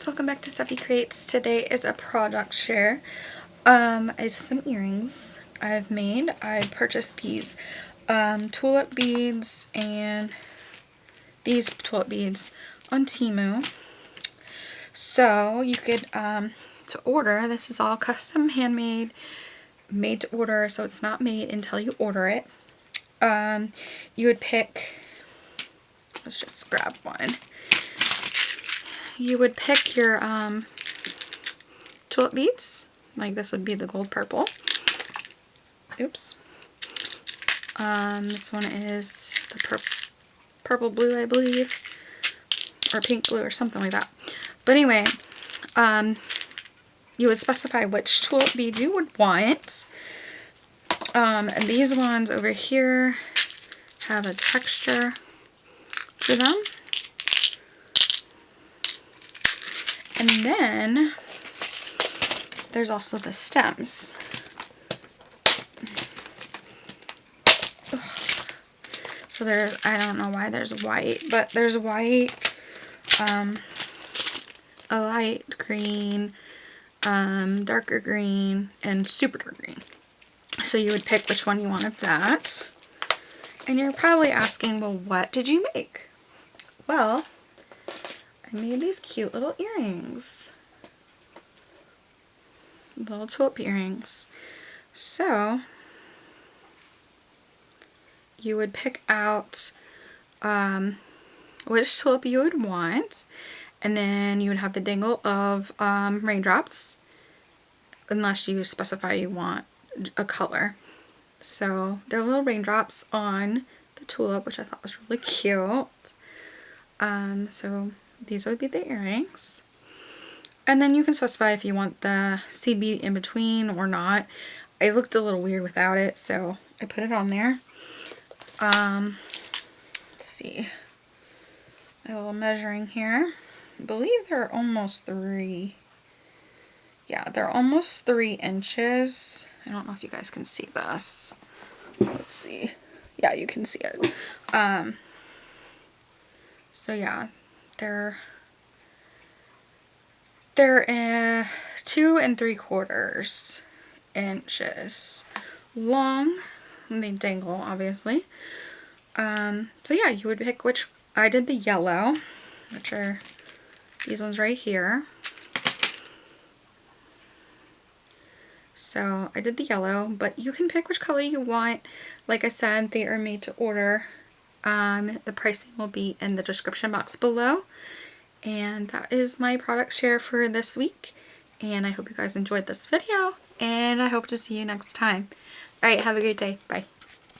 welcome back to Stephie Creates. Today is a product share. It's some earrings I've made. I purchased these tulip beads and these tulip beads on Temu. So you could, to order, this is all custom handmade, made to order, so it's not made until you order it. You would pick, let's just grab one. You would pick your tulip beads, like this would be the gold purple. Oops. This one is the purple blue, I believe, or pink blue or something like that. But anyway, you would specify which tulip bead you would want. And these ones over here have a texture to them. And then there's also the stems. Ugh. So there's, I don't know why there's white, but there's white, a light green, darker green, and super dark green. So you would pick which one you want of that. And you're probably asking, well, what did you make? Well, I made these cute little earrings. Little tulip earrings. So, you would pick out which tulip you would want, and then you would have the dangle of raindrops, unless you specify you want a color. So, they're little raindrops on the tulip, which I thought was really cute. So these would be the earrings. And then you can specify if you want the seed bead in between or not. It looked a little weird without it, so I put it on there. Let's see. A little measuring here. I believe they're almost 3. Yeah, they're almost 3 inches. I don't know if you guys can see this. Let's see. Yeah, you can see it. So yeah, they're 2 3/4 inches long. And they dangle, obviously. So yeah, you would pick which. I did the yellow, which are these ones right here. So I did the yellow, but you can pick which color you want. Like I said, they are made to order. The pricing will be in the description box below. And that is my product share for this week. And I hope you guys enjoyed this video. And I hope to see you next time. Alright, have a great day. Bye.